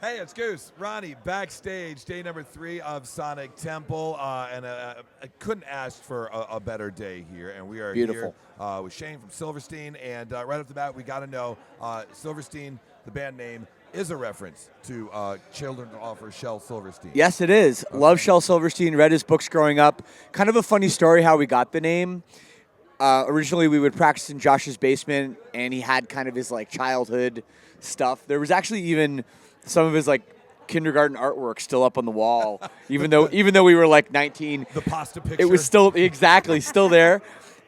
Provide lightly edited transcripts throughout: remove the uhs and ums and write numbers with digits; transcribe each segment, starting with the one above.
Hey, it's Goose. Ronnie, backstage, day number 3 of Sonic Temple, and I couldn't ask for a better day here. And we are Beautiful. here with Shane from Silverstein, and right off the bat, we got to know Silverstein, the band name, is a reference to Children Offer Shel Silverstein. Yes, it is. Okay. Love Shel Silverstein, read his books growing up. Kind of a funny story how we got the name. Originally, we would practice in Josh's basement, and he had kind of his like childhood stuff. There was actually even some of his like kindergarten artwork still up on the wall, even though we were like 19. The pasta picture. It was still still there,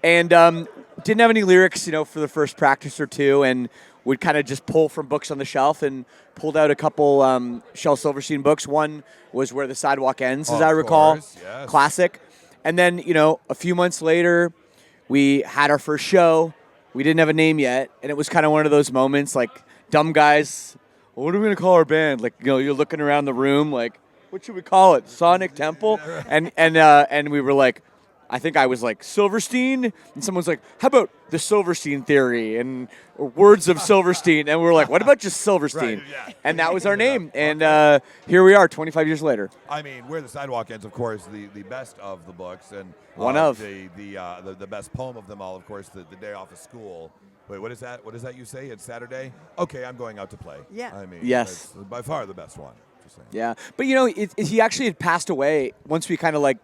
and didn't have any lyrics, for the first practice or two, and would kind of just pull from books on the shelf, and pulled out a couple Shel Silverstein books. One was Where the Sidewalk Ends, as I recall, yes. Classic, and then a few months later, we had our first show. We didn't have a name yet, and it was kind of one of those moments like dumb guys. What are we going to call our band? Like, you're looking around the room like, what should we call it? Sonic Temple? And we were like, I think I was like, Silverstein? And someone's like, how about the Silverstein theory and words of Silverstein? And we were like, what about just Silverstein? Right, yeah. And that was our name. And here we are 25 years later. I mean, Where the Sidewalk Ends, of course, the best of the books. And one of. The best poem of them all, of course, the day off of school. Wait, what is that? What is that you say? It's Saturday? Okay, I'm going out to play. Yeah. I mean, yes. That's by far the best one. Just saying. Yeah. But, he actually had passed away. Once we kind of like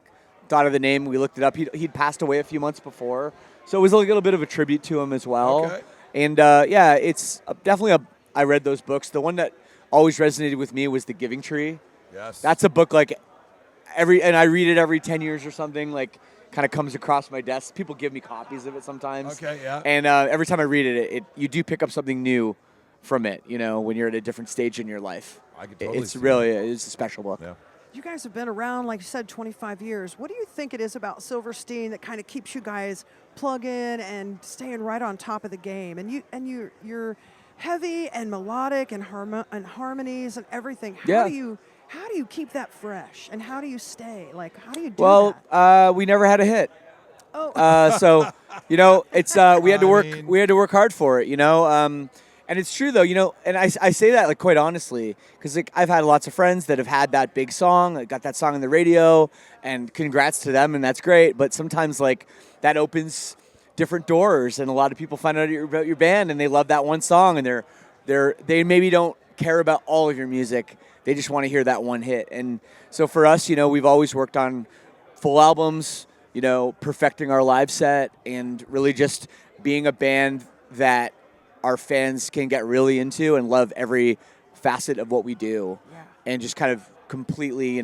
thought of the name, we looked it up. He'd passed away a few months before. So it was a little bit of a tribute to him as well. Okay. And, it's definitely I read those books. The one that always resonated with me was The Giving Tree. Yes. That's a book like and I read it every 10 years or something, like kind of comes across my desk. People give me copies of it sometimes. Okay, yeah. And every time I read it, you do pick up something new from it, when you're at a different stage in your life. I could totally It's really it's a special book. Yeah. You guys have been around, like you said, 25 years. What do you think it is about Silverstein that kind of keeps you guys plugging and staying right on top of the game? And you're heavy and melodic and harmonies and everything. How do you keep that fresh? And how do you stay? Like, how do you do that? We never had a hit. Oh. So, it's we had to work hard for it, and it's true though, and I say that like quite honestly, because like I've had lots of friends that have had that big song, like, got that song on the radio, and congrats to them, and that's great. But sometimes like that opens different doors, and a lot of people find out about your band, and they love that one song, and they maybe don't care about all of your music. They just want to hear that one hit. And so for us, we've always worked on full albums, perfecting our live set, and really just being a band that our fans can get really into and love every facet of what we do, and just kind of completely,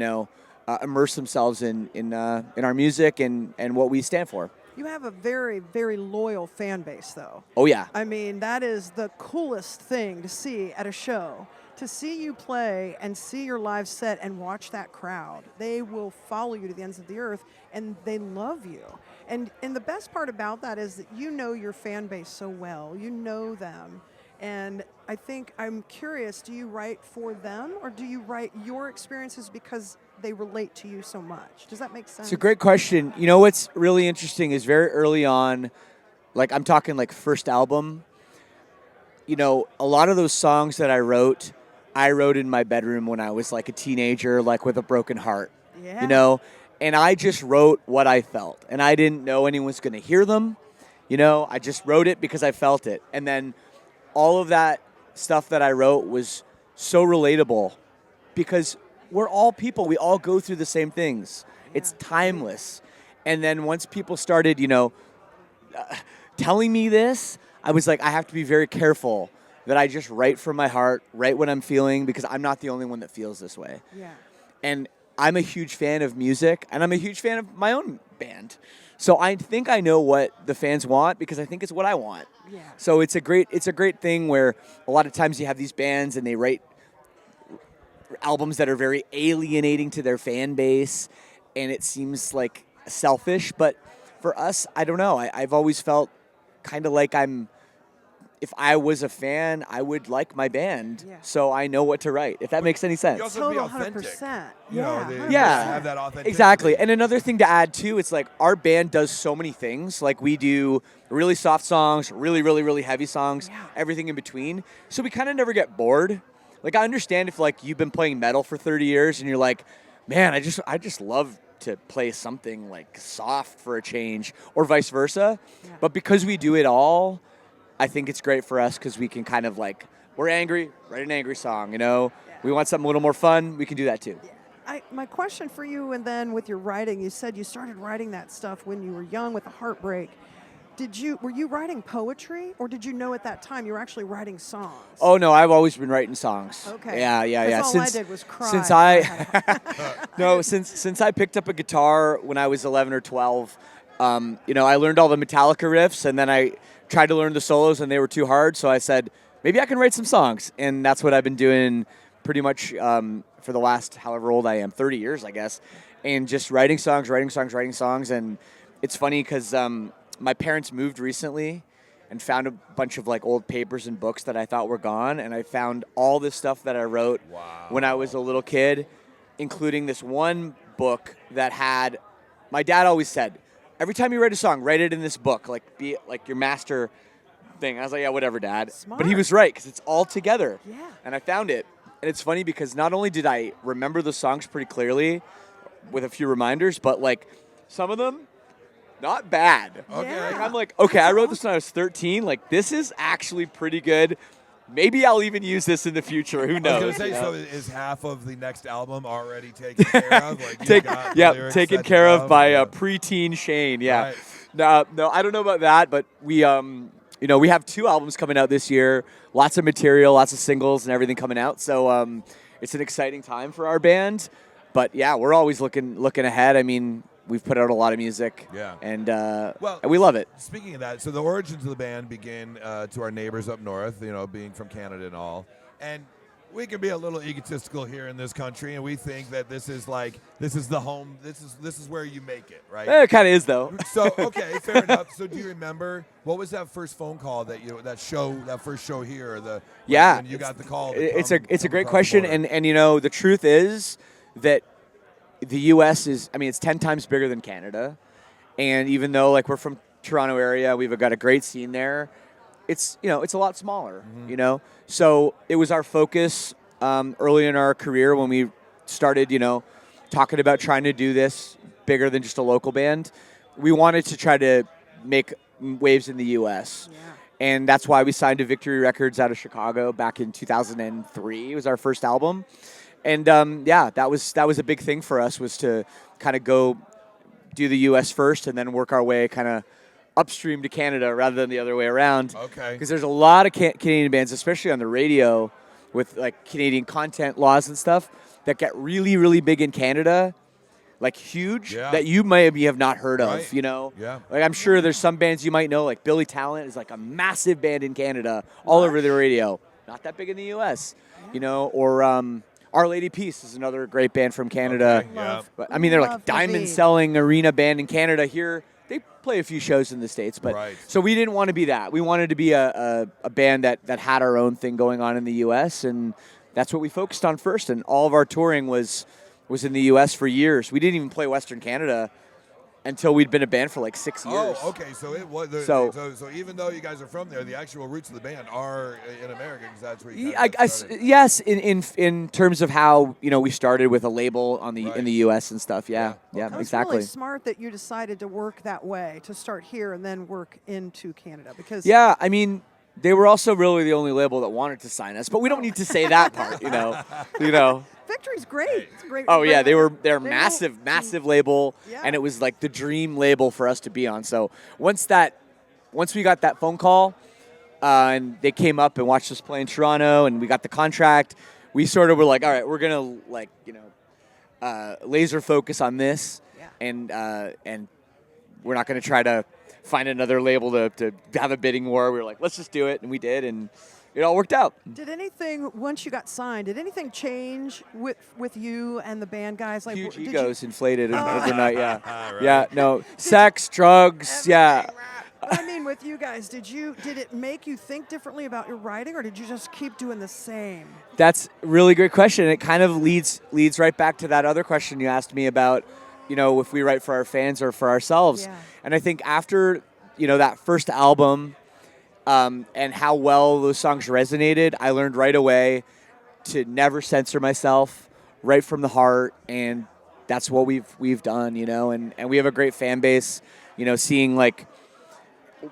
immerse themselves in our music and what we stand for. You have a very, very loyal fan base, though. Oh, yeah. I mean, that is the coolest thing to see at a show. To see you play and see your live set and watch that crowd. They will follow you to the ends of the earth, and they love you. And the best part about that is that you know your fan base so well. You know them. And I think I'm curious, do you write for them, or do you write your experiences because they relate to you so much? Does that make sense? It's a great question. What's really interesting is very early on, like I'm talking like first album, a lot of those songs that I wrote in my bedroom when I was like a teenager, like with a broken heart, and I just wrote what I felt, and I didn't know anyone was going to hear them. I just wrote it because I felt it. And then all of that stuff that I wrote was so relatable because we're all people. We all go through the same things. Yeah. It's timeless. And then once people started, telling me this, I was like, I have to be very careful that I just write from my heart, write what I'm feeling, because I'm not the only one that feels this way. Yeah. And I'm a huge fan of music, and I'm a huge fan of my own band. So I think I know what the fans want because I think it's what I want. Yeah. So it's a great thing where a lot of times you have these bands and they write albums that are very alienating to their fan base, and it seems like selfish. But for us, I don't know. I've always felt kind of like if I was a fan, I would like my band, so I know what to write, if that makes any sense. You also be Total authentic. 100%. Have that authenticity. Exactly. And another thing to add, too, it's like our band does so many things. Like we do really soft songs, really, really, really heavy songs, everything in between. So we kind of never get bored. Like, I understand if, like, you've been playing metal for 30 years and you're like, man, I just love to play something, like, soft for a change, or vice versa. Yeah. But because we do it all, I think it's great for us because we can kind of, like, we're angry, write an angry song, you know? Yeah. We want something a little more fun, we can do that too. My question for you, and then with your writing, you said you started writing that stuff when you were young with a heartbreak. Were you writing poetry, or did you know at that time you were actually writing songs? Oh no, I've always been writing songs. Okay. Yeah. All I did was cry. Since I picked up a guitar when I was 11 or 12, I learned all the Metallica riffs, and then I tried to learn the solos, and they were too hard. So I said, maybe I can write some songs, and that's what I've been doing pretty much for the last however old I am, 30 years, I guess, and just writing songs. And it's funny because my parents moved recently and found a bunch of, like, old papers and books that I thought were gone, and I found all this stuff that I wrote when I was a little kid, including this one book that had, my dad always said, every time you write a song, write it in this book, like, be it like your master thing. I was like, yeah, whatever, Dad. Smart. But he was right, because it's all together. Yeah. And I found it. And it's funny because not only did I remember the songs pretty clearly with a few reminders, but, like, some of them, not bad. Okay. Yeah. I'm like, okay, I wrote this when I was 13. Like, this is actually pretty good. Maybe I'll even use this in the future. Who I knows? was going to say, you know? so is half of the next album already taken care of? Like, you got the lyrics taken set care to of go? by Yeah. preteen Shane. Yeah. Right. No, I don't know about that, but we have 2 albums coming out this year. Lots of material, lots of singles, and everything coming out. So it's an exciting time for our band. But yeah, we're always looking ahead. I mean, we've put out a lot of music. Yeah. And Well, and we love it. Speaking of that, so the origins of the band begin to our neighbors up north, being from Canada and all. And we can be a little egotistical here in this country, and we think that this is the home, this is where you make it, right? It kind of is, though. So, okay, fair enough. So do you remember, what was that first phone call that first show here? When you got the call? It's a great across the question. border? And the truth is that the U.S. it's 10 times bigger than Canada. And even though, like, we're from Toronto area, we've got a great scene there, it's a lot smaller, So it was our focus early in our career when we started, talking about trying to do this bigger than just a local band. We wanted to try to make waves in the U.S. Yeah. And that's why we signed to Victory Records out of Chicago back in 2003. It was our first album. And that was a big thing for us, was to kind of go do the U.S. first and then work our way kind of upstream to Canada rather than the other way around. Okay. Because there's a lot of Canadian bands, especially on the radio, with, like, Canadian content laws and stuff, that get really, really big in Canada, like huge, that you maybe have not heard of, Right. Yeah. Like, I'm sure there's some bands you might know, like Billy Talent is, like, a massive band in Canada, all over the radio. Not that big in the U.S., or Our Lady Peace is another great band from Canada. Okay. Yeah. But, I mean, they're like Love diamond-selling arena band in Canada. Here, they play a few shows in the States. But Right. So we didn't want to be that. We wanted to be a band that had our own thing going on in the U.S., and that's what we focused on first. And all of our touring was in the U.S. for years. We didn't even play Western Canada until we'd been a band for like 6 years. Oh, okay. So it was. So- So even though you guys are from there, the actual roots of the band are in America, because that's where you. Yes, in terms of how we started with a label on the Right. in the U.S. and stuff. Yeah, Yeah. That was exactly. really smart that you decided to work that way, to start here and then work into Canada, because Yeah, I mean, they were also really the only label that wanted to sign us, but we don't need to say that part, you know. Victory's great. It's a great. Oh yeah, they're They massive label, Yeah. and it was like the dream label for us to be on. So once we got that phone call, and they came up and watched us play in Toronto, and we got the contract, we sort of were like, all right, we're gonna laser focus on this, Yeah. and we're not gonna try to find another label to have a bidding war. We were like, let's just do it, and we did, and it all worked out. Did anything, once you got signed, did anything change with you and the band guys? Like, Huge did egos inflated overnight. Yeah, Right. yeah. No, sex, drugs. Yeah. But I mean, with you guys, did it make you think differently about your writing, or did you just keep doing the same? That's a really great question. It kind of leads right back to that other question you asked me about, if we write for our fans or for ourselves. Yeah. And I think after, that first album, and how well those songs resonated, I learned right away to never censor myself, right from the heart, and that's what we've done, you know, and we have a great fan base, you know, seeing like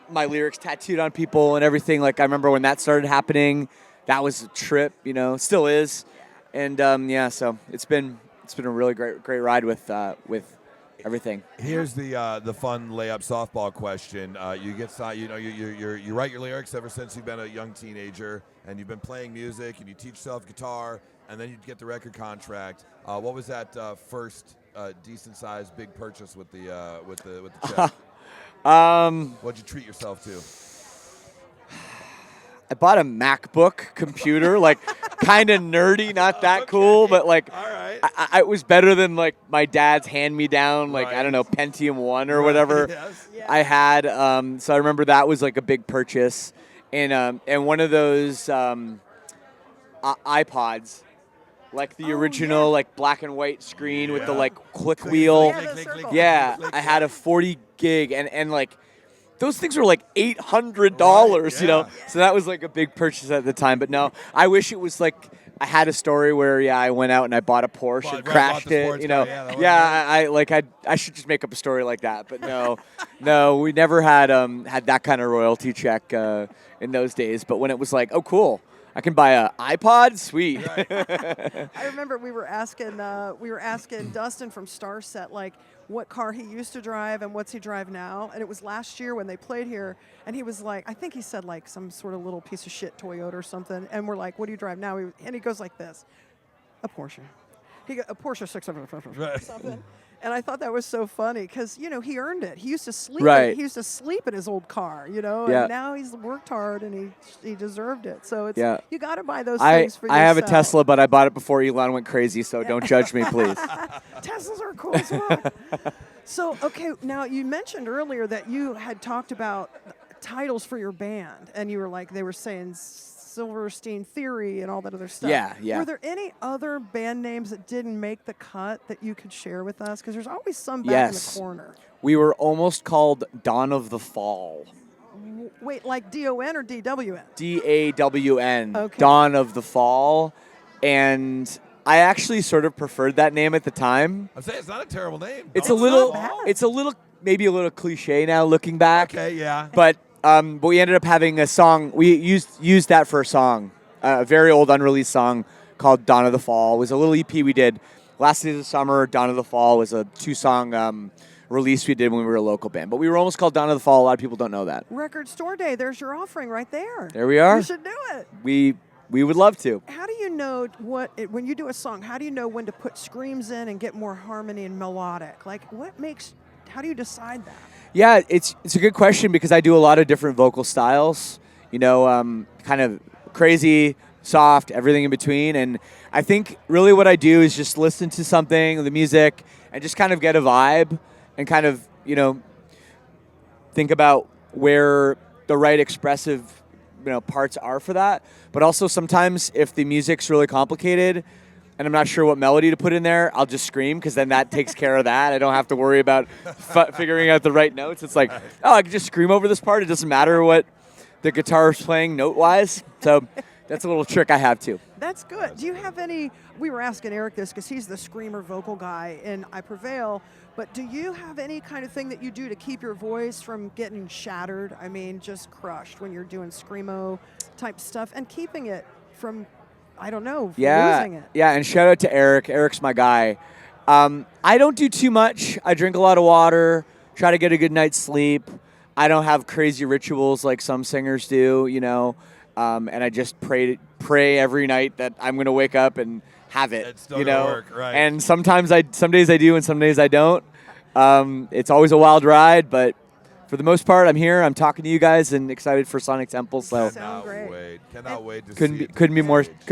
my lyrics tattooed on people and everything. Like I remember when that started happening, that was a trip, you know, still is, and so it's been a really great ride with everything. Here's the fun layup softball question. You get you write your lyrics ever since you've been a young teenager, and you've been playing music, and you teach yourself guitar, and then you get the record contract. What was that first decent sized big purchase with the check? What'd you treat yourself to? I bought a MacBook computer, like kind of nerdy, not that cool, but like All right. it was better than like my dad's hand-me-down, like I don't know, Pentium 1 or whatever Yes. I had. So I remember that was like a big purchase, and one of those iPods, like the original like black and white screen with the like click wheel. Yeah, the circle. Yeah, I had a 40 gig, and like those things were like $800, Right, you know. yeah. So that was like a big purchase at the time. But no, I wish it was like I had a story where I went out and I bought a Porsche and crashed bought the it, sports you know. car, yeah, that was I should just make up a story like that. But no, we never had that kind of royalty check in those days. But when it was like, oh cool, I can buy a iPod, sweet. Right. I remember we were asking Dustin from Starset like what car he used to drive and what's he drive now, and it was last year when they played here, and he was like, I think he said like some sort of little piece of shit Toyota or something, and we're like, what do you drive now? And he goes like this, a Porsche. A Porsche 600 Right. something. And I thought that was so funny because, you know, he earned it. He used to sleep. Right. He used to sleep in his old car, you know. Yeah. And now he's worked hard and he deserved it. So it's you got to buy those I things for yourself. have a Tesla, but I bought it before Elon went crazy, so don't judge me, please. Teslas are cool as fuck. So, okay, now you mentioned earlier that you had talked about titles for your band, and you were like, they were saying Silverstein Theory and all that other stuff. Yeah. Were there any other band names that didn't make the cut that you could share with us? Because there's always some back in the corner. We were almost called Dawn of the Fall. Wait, like D-O-N or D-W-N? DAWN. Okay. Dawn of the Fall. And I actually sort of preferred that name at the time. I'm saying it's not a terrible name. It's No, a little, not at all. maybe a little cliche now looking back. Okay, yeah. But we ended up having a song. We used that for a song, a very old unreleased song called Dawn of the Fall. It was a little EP we did last day of the summer. Dawn of the Fall was a 2-song release we did when we were a local band. But we were almost called Dawn of the Fall. A lot of people don't know that. Record Store Day. There's your offering right there. There we are. You should do it. We would love to. How do you know when you do a song, how do you know when to put screams in and get more harmony and melodic? Like, how do you decide that? Yeah, it's a good question because I do a lot of different vocal styles, you know, kind of crazy, soft, everything in between. And I think really what I do is just listen to something, the music, and just kind of get a vibe and kind of, you know, think about where the right expressive, you know, parts are for that. But also sometimes if the music's really complicated and I'm not sure what melody to put in there, I'll just scream because then that takes care of that. I don't have to worry about figuring out the right notes. It's like, oh, I can just scream over this part. It doesn't matter what the guitar is playing note-wise. So that's a little trick I have too. That's good. Do you have any, we were asking Eric this because he's the screamer vocal guy in I Prevail, but do you have any kind of thing that you do to keep your voice from getting shattered? I mean, just crushed when you're doing screamo type stuff and keeping it from, I don't know, losing it. Yeah, and shout out to Eric. Eric's my guy. I don't do too much. I drink a lot of water, try to get a good night's sleep. I don't have crazy rituals like some singers do, you know, and I just pray every night that I'm going to wake up and have it, It's still you gonna know. work, right. And some days I do and some days I don't. It's always a wild ride, but for the most part, I'm here. I'm talking to you guys and excited for Sonic Temple. So Sound great. Cannot wait to couldn't see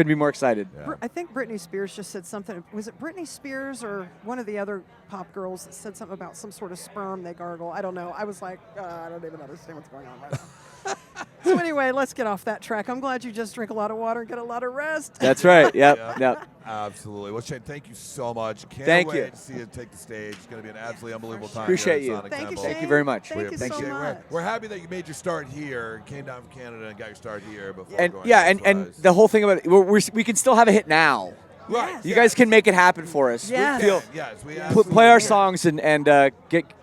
be more excited. Yeah. I think Britney Spears just said something. Was it Britney Spears or one of the other pop girls that said something about some sort of sperm they gargle? I don't know. I was like, I don't even understand what's going on right now. So anyway, let's get off that track. I'm glad you just drink a lot of water and get a lot of rest. That's right. Yep. Absolutely. Well, Shane, thank you so much. Can't Thank wait you. to see you take the stage. It's going to be an absolutely unbelievable time. Appreciate here you. at Sonic Thank you, Temple. Shane. Thank you very much. Thank you so Appreciate it. much. We're happy that you made your start here, came down from Canada and got your start here before And going yeah, and elsewise. the whole thing about it, we can still have a hit now. Right. You guys can make it happen for us. Yes. Yes, we Play absolutely our can. songs and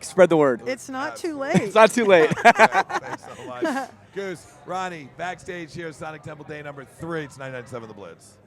spread the word. It's not too late. It's not too late. Thanks so much. Goose, Ronnie, backstage here at Sonic Temple Day number 3. It's 997 The Blitz.